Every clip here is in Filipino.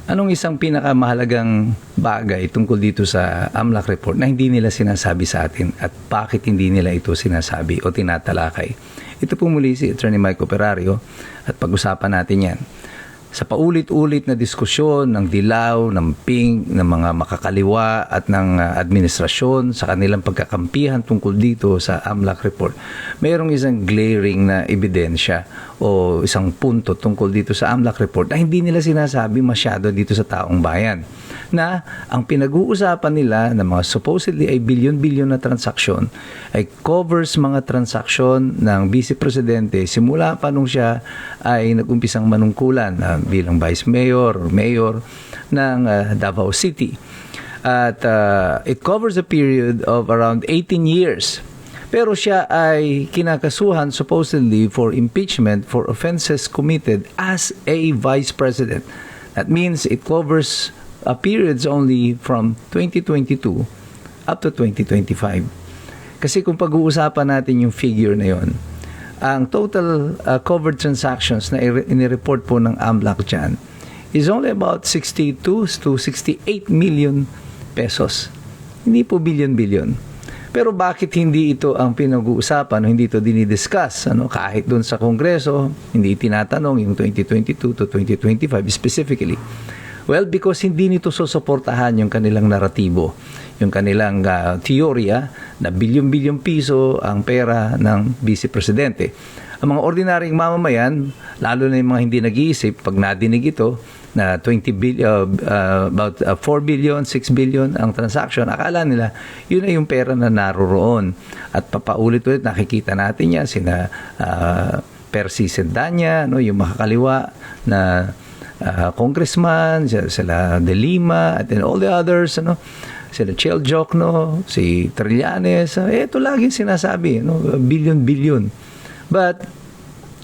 Anong isang pinakamahalagang bagay tungkol dito sa AMLAC report na hindi nila sinasabi sa atin at bakit hindi nila ito sinasabi o tinatalakay? Ito po muli si Attorney Mike Operario at pag-usapan natin yan. Sa paulit-ulit na diskusyon ng dilaw, ng pink, ng mga makakaliwa at ng administrasyon sa kanilang pagkakampihan tungkol dito sa AMLAC report, mayroong isang glaring na ebidensya o isang punto tungkol dito sa AMLAC report na hindi nila sinasabi masyado dito sa taong bayan. Na ang pinag-uusapan nila na mga supposedly ay bilyon-bilyon na transaksyon ay covers mga transaksyon ng Vice Presidente simula pa nung siya ay nag-umpisang manungkulan bilang Vice Mayor or Mayor ng Davao City. At it covers a period of around 18 years. Pero siya ay kinakasuhan supposedly for impeachment for offenses committed as a Vice President. That means it covers periods only from 2022 up to 2025. Kasi kung pag-uusapan natin yung figure na yon, ang total covered transactions na inireport po ng AMLAC dyan is only about 62 to 68 million pesos. Hindi po billion-billion. Pero bakit hindi ito ang pinag-uusapan o hindi ito dinidiscuss? Kahit doon sa Kongreso, hindi tinatanong yung 2022 to 2025 specifically. Well, because hindi nito susuportahan yung kanilang naratibo, yung kanilang teorya na bilyon-bilyon piso ang pera ng Vice Presidente. Ang mga ordinaryong mamamayan, lalo na yung mga hindi nag-iisip, pag nadinig ito, na 20 billion, about 4 billion, 6 billion ang transaction, akala nila yun ay yung pera na naroroon. At papaulit-ulit nakikita natin yan, sina Percy Sendanya, yung makakaliwa na congressman, sila De Lima, at then all the others, sila Chel Jokno, si Trillanes, ito laging sinasabi, billion-billion. But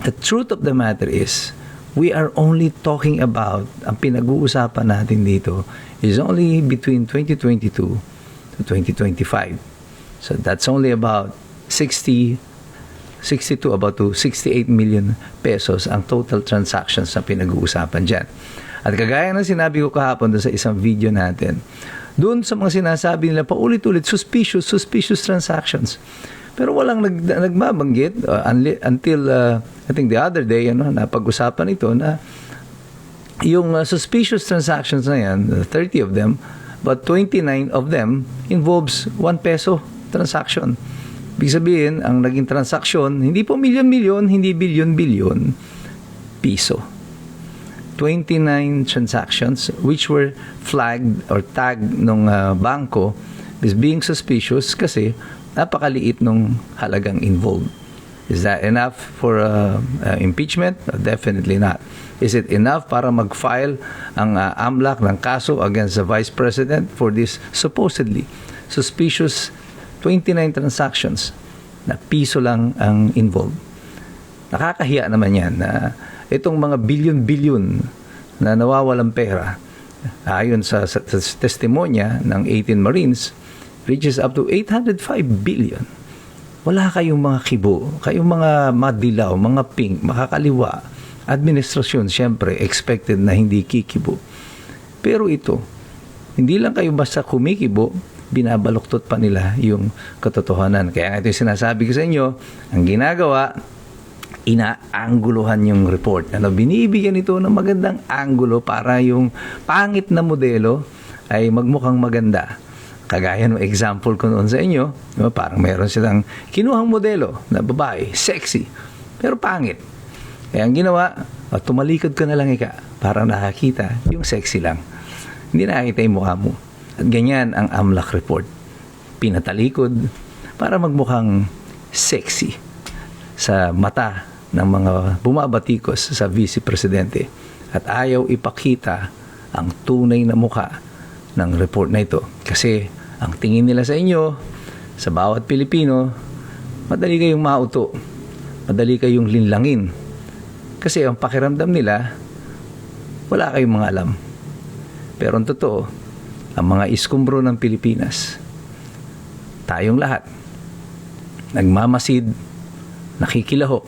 the truth of the matter is, we are only talking about, ang pinag-uusapan natin dito is only between 2022 to 2025. So that's only about 62 about to 68 million pesos ang total transactions na pinag-uusapan dyan. At kagaya ng sinabi ko kahapon doon sa isang video natin, doon sa mga sinasabi nila paulit-ulit, suspicious transactions. Pero walang nagmabanggit until I think the other day, napag-usapan ito na yung suspicious transactions na yan, 30 of them, but 29 of them involves 1 peso transaction. Ibig sabihin, ang naging transaksyon, hindi po milyon-milyon, hindi bilyon-bilyon, piso. 29 transactions which were flagged or tagged ng bangko as being suspicious kasi napakaliit nung halagang involved. Is that enough for impeachment? No, definitely not. Is it enough para mag-file ang AMLAC ng kaso against the Vice President for this supposedly suspicious 29 transactions na piso lang ang involved? Nakakahiya naman yan na itong mga bilyon-bilyon na nawawalang pera ayon sa testimonya ng 18 Marines reaches up to 805 billion. Wala kayong mga kibo, kayong mga madilaw, mga pink, makakaliwa. Administrasyon, syempre, expected na hindi kikibo. Pero ito, hindi lang kayo basta kumikibo, binabaluktot pa nila yung katotohanan. Kaya nga ito yung sinasabi ko sa inyo, ang ginagawa, inaangguluhan yung report. Binibigyan ito ng magandang anggulo para yung pangit na modelo ay magmukhang maganda. Kagaya ng example ko noon sa inyo, parang mayroon silang kinuhang modelo na babae, sexy, pero pangit. Kaya ang ginawa, tumalikod ka na lang para nakakita yung sexy lang. Hindi nakakita yung mukha mo. At ganyan ang AMLAC report. Pinatalikod para magmukhang sexy sa mata ng mga bumabatikos sa Vice Presidente. At ayaw ipakita ang tunay na mukha ng report na ito. Kasi ang tingin nila sa inyo, sa bawat Pilipino, madali kayong mauto. Madali kayong linlangin. Kasi ang pakiramdam nila, wala kayong mga alam. Pero ang totoo, ang mga iskumbro ng Pilipinas, tayong lahat, nagmamasid, nakikilaho,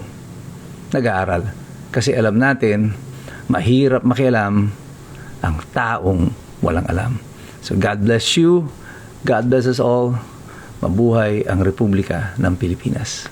nag-aaral. Kasi alam natin, mahirap makialam ang taong walang alam. So God bless you. God bless us all. Mabuhay ang Republika ng Pilipinas.